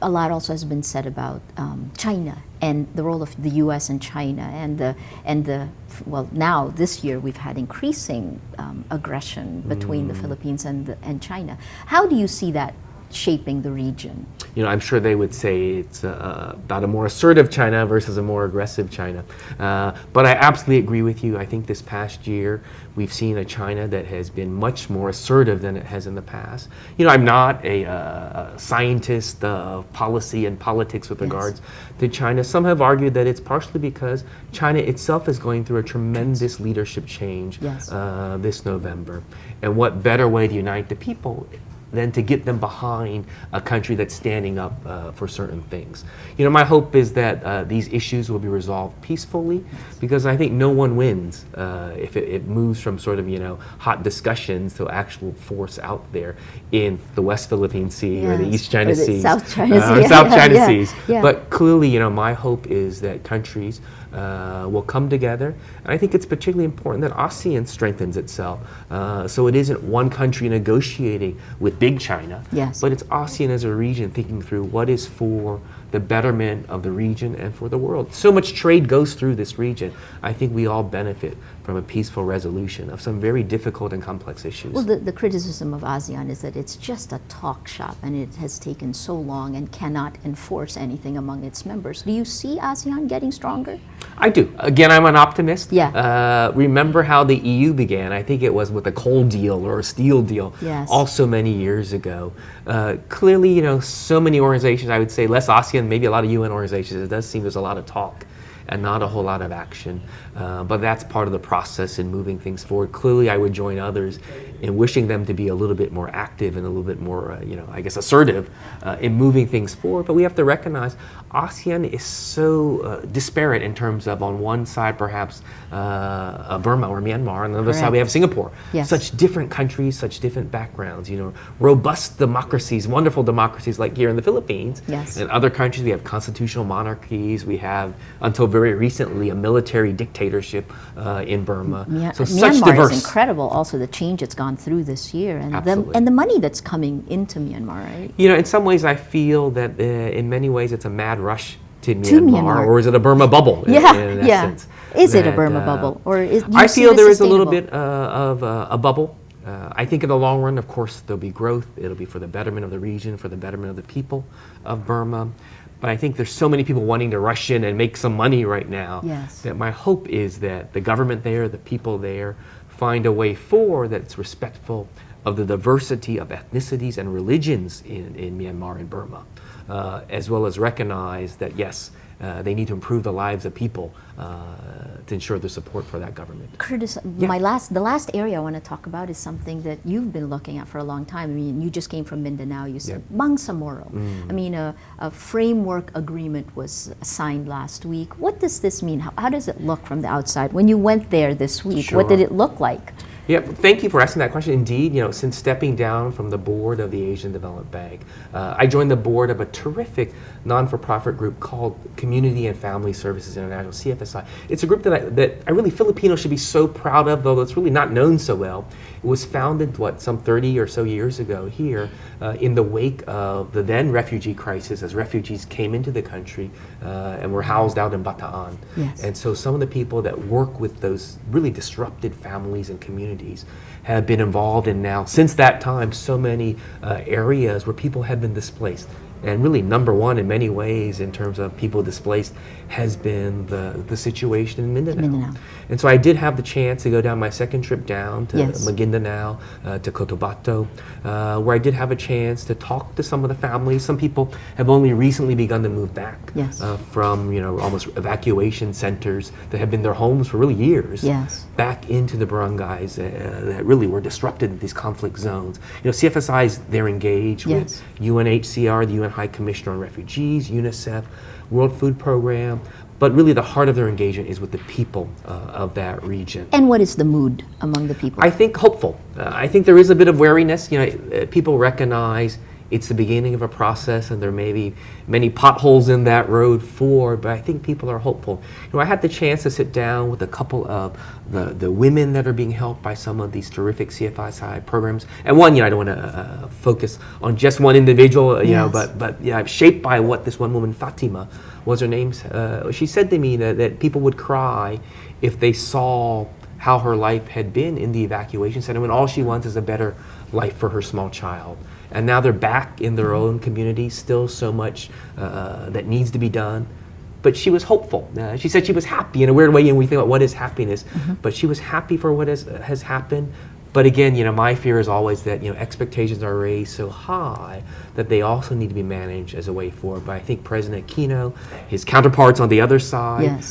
A lot also has been said about China and the role of the U.S. and China, well, now this year we've had increasing aggression between the Philippines and China. How do you see that shaping the region? You know, I'm sure they would say it's about a more assertive China versus a more aggressive China. But I absolutely agree with you. I think this past year we've seen a China that has been much more assertive than it has in the past. You know, I'm not a scientist of policy and politics with regards to China. Some have argued that it's partially because China itself is going through a tremendous leadership change this November. And what better way to unite the people than to get them behind a country that's standing up for certain things. You know, my hope is that these issues will be resolved peacefully, because I think no one wins if it moves from sort of, you know, hot discussions to actual force out there in the West Philippine Sea or the East China Sea, South China Sea, South China Seas. But clearly, you know, my hope is that countries will come together. And I think it's particularly important that ASEAN strengthens itself. So it isn't one country negotiating with big China, but it's ASEAN as a region thinking through what is for the betterment of the region and for the world. So much trade goes through this region. I think we all benefit from a peaceful resolution of some very difficult and complex issues. Well, the criticism of ASEAN is that it's just a talk shop, and it has taken so long and cannot enforce anything among its members. Do you see ASEAN getting stronger? I do. Again, I'm an optimist. Remember how the EU began. I think it was with a coal deal or a steel deal also many years ago. Clearly, you know, so many organizations, I would say less ASEAN, maybe a lot of UN organizations, it does seem there's a lot of talk and not a whole lot of action. But that's part of the process in moving things forward. Clearly, I would join others in wishing them to be a little bit more active and a little bit more, you know, I guess assertive in moving things forward. But we have to recognize ASEAN is so disparate in terms of, on one side perhaps Burma or Myanmar, and on the other side we have Singapore. Such different countries, such different backgrounds, you know, robust democracies, wonderful democracies like here in the Philippines. In other countries we have constitutional monarchies, we have, until very recently, a military dictatorship in Burma. So such Myanmar diverse. is incredible also, the change it's gone through this year, and the money that's coming into Myanmar, right? You know, in some ways I feel that in many ways it's a mad rush to Myanmar, or is it a Burma bubble in essence? Is it a Burma bubble, or is, I feel there is a little bit of a bubble. I think in the long run, of course, there'll be growth. It'll be for the betterment of the region, for the betterment of the people of Burma. But I think there's so many people wanting to rush in and make some money right now that my hope is that the government there, the people there, find a way forward that's respectful of the diversity of ethnicities and religions in Myanmar and Burma, as well as recognize that, yes, they need to improve the lives of people to ensure their support for that government. The last area I want to talk about is something that you've been looking at for a long time. I mean, you just came from Mindanao. You said Bangsamoro. I mean, a framework agreement was signed last week. What does this mean? How does it look from the outside? When you went there this week, what did it look like? Yeah, thank you for asking that question. Indeed, you know, since stepping down from the board of the Asian Development Bank, I joined the board of a terrific non-for-profit group called Community and Family Services International, CFSI. It's a group that I really, Filipinos should be so proud of, though it's really not known so well. It was founded, some 30 or so years ago here in the wake of the then refugee crisis, as refugees came into the country and were housed out in Bataan. And so some of the people that work with those really disrupted families and communities have been involved in now, since that time, so many areas where people have been displaced. And really, number one in many ways in terms of people displaced has been the situation in Mindanao. And so I did have the chance to go down my second trip down to Maguindanao, to Cotabato, where I did have a chance to talk to some of the families. Some people have only recently begun to move back from, you know, almost evacuation centers that have been their homes for really years, back into the barangays that really were disrupted in these conflict zones. You know, CFSI's, they're engaged with UNHCR, the UN High Commissioner on Refugees, UNICEF, World Food Program, but really the heart of their engagement is with the people of that region. And what is the mood among the people? I think hopeful. I think there is a bit of wariness. You know, people recognize it's the beginning of a process, and there may be many potholes in that road forward, but I think people are hopeful. I had the chance to sit down with a couple of the women that are being helped by some of these terrific CFISI programs. And one, I don't want to focus on just one individual, but I'm shaped by what this one woman, Fatima, was her name. She said to me that people would cry if they saw how her life had been in the evacuation center, when all she wants is a better life for her small child. And now they're back in their own community, still so much that needs to be done. But she was hopeful. She said she was happy in a weird way, and we think about what is happiness, but she was happy for what has happened. But again, my fear is always that expectations are raised so high that they also need to be managed as a way forward. But I think President Aquino, his counterparts on the other side,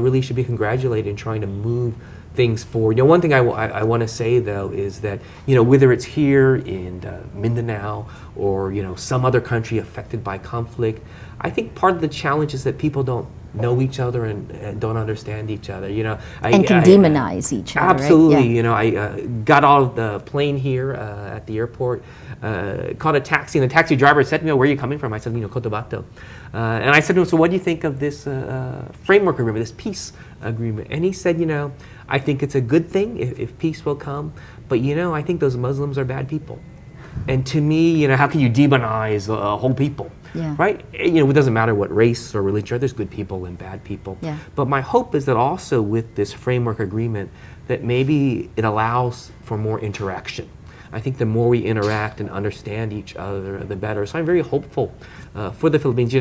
really should be congratulated in trying to move things forward. One thing I want to say though is that whether it's here in Mindanao or some other country affected by conflict, I think part of the challenge is that people don't know each other and don't understand each other. And can demonize each other. Absolutely. Right? Yeah. I got off the plane here at the airport, caught a taxi, and the taxi driver said to me, "Where are you coming from?" I said, Cotabato. And I said to him, "So what do you think of this framework agreement, this peace agreement?" And he said, "I think it's a good thing if peace will come, but I think those Muslims are bad people. And to me, how can you demonize a whole people?" Yeah. Right? It doesn't matter what race or religion, there's good people and bad people. Yeah. But my hope is that also with this framework agreement, that maybe it allows for more interaction. I think the more we interact and understand each other, the better. So I'm very hopeful for the Philippines.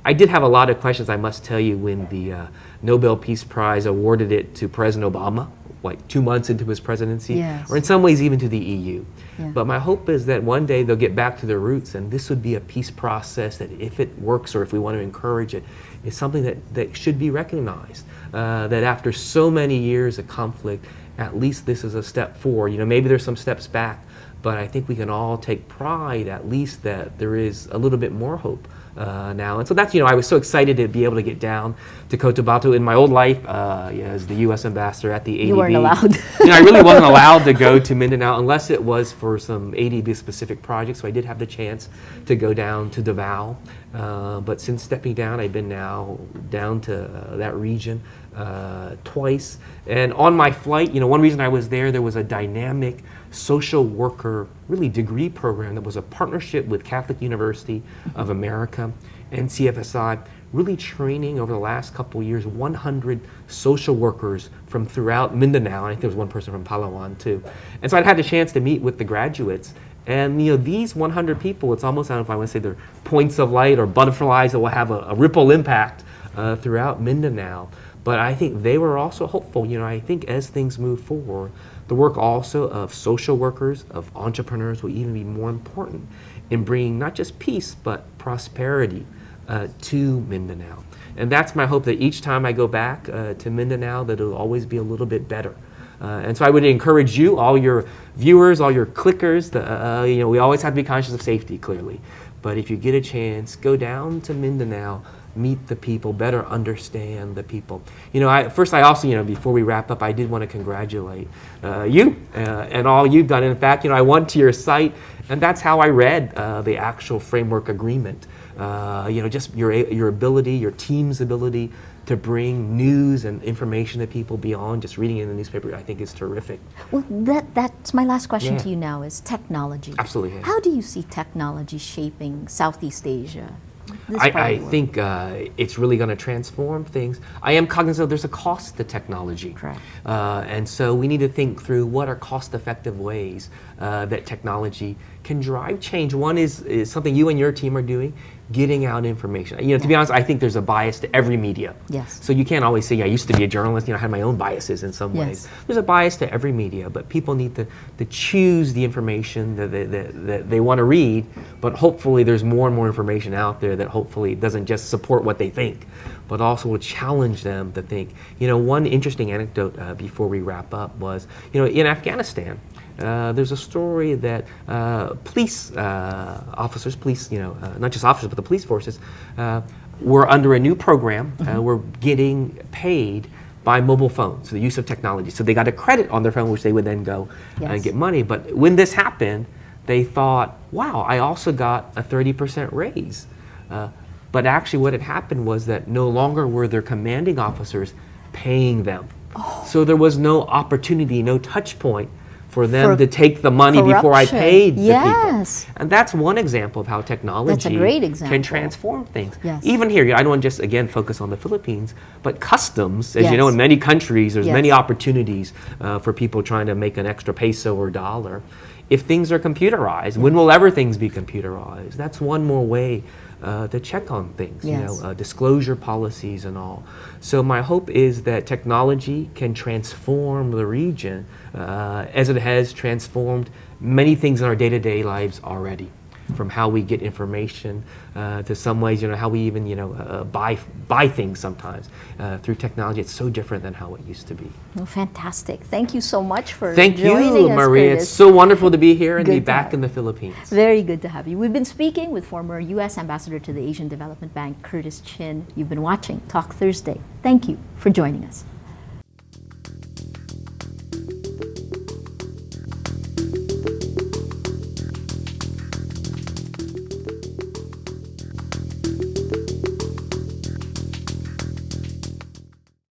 I did have a lot of questions, I must tell you, when the Nobel Peace Prize awarded it to President Obama, like 2 months into his presidency, yes. or in some ways even to the EU. Yeah. But my hope is that one day they'll get back to their roots, and this would be a peace process that, if it works or if we want to encourage it, is something that should be recognized. That after so many years of conflict, at least this is a step forward. Maybe there's some steps back, but I think we can all take pride at least that there is a little bit more hope now. And so that's, I was so excited to be able to get down to Cotabato. In my old life as the U.S. ambassador at the ADB. You weren't allowed. I really wasn't allowed to go to Mindanao unless it was for some ADB specific projects. So I did have the chance to go down to Davao. But since stepping down, I've been now down to that region twice. And on my flight, one reason I was there was a dynamic social worker really degree program that was a partnership with Catholic University of America and CFSI, really training over the last couple of years 100 social workers from throughout Mindanao. I think there was one person from Palawan too. And so I'd had the chance to meet with the graduates. And these 100 people, it's almost, I don't know if I want to say they're points of light or butterflies that will have a ripple impact throughout Mindanao. But I think they were also hopeful. I think as things move forward, the work also of social workers, of entrepreneurs will even be more important in bringing not just peace, but prosperity to Mindanao. And that's my hope, that each time I go back to Mindanao, that it'll always be a little bit better. And so I would encourage you, all your viewers, all your clickers, we always have to be conscious of safety, clearly. But if you get a chance, go down to Mindanao, meet the people, better understand the people. I also, before we wrap up, I did want to congratulate you and all you've done. In fact, I went to your site, and that's how I read the actual framework agreement. Just your ability, your team's ability to bring news and information to people beyond just reading it in the newspaper, I think is terrific. Well, that's my last question to you now, is technology. Absolutely. Yeah. How do you see technology shaping Southeast Asia? I think it's really going to transform things. I am cognizant there's a cost to technology. Correct. And so we need to think through what are cost-effective ways that technology can drive change. One is something you and your team are doing, getting out information. To be honest, I think there's a bias to every media. Yes. So you can't always say, I used to be a journalist, I had my own biases in some ways. There's a bias to every media, but people need to choose the information that they want to read, but hopefully there's more and more information out there that hopefully doesn't just support what they think, but also will challenge them to think. One interesting anecdote before we wrap up was, in Afghanistan, there's a story that police officers, not just officers, but the police forces, were under a new program, were getting paid by mobile phones, so the use of technology. So they got a credit on their phone, which they would then go and get money. But when this happened, they thought, wow, I also got a 30% raise. But actually what had happened was that no longer were their commanding officers paying them. So there was no opportunity, no touch point for them to take the money before I paid the Yes. people. And that's one example of how technology That's a great example. can transform things. Yes. Even here, I don't want to just, again, focus on the Philippines, but customs, as you know, Yes. in many countries, there's Yes. many opportunities for people trying to make an extra peso or dollar. If things are computerized, when will ever things be computerized? That's one more way to check on things, Yes. disclosure policies and all. So my hope is that technology can transform the region as it has transformed many things in our day-to-day lives already. From how we get information to some ways, how we even, buy things sometimes. Through technology, it's so different than how it used to be. Well, fantastic. Thank you so much for Thank joining you, us, Maria. Curtis. It's so wonderful to be here and Good be to back have in the Philippines. Very good to have you. We've been speaking with former U.S. Ambassador to the Asian Development Bank, Curtis Chin. You've been watching Talk Thursday. Thank you for joining us.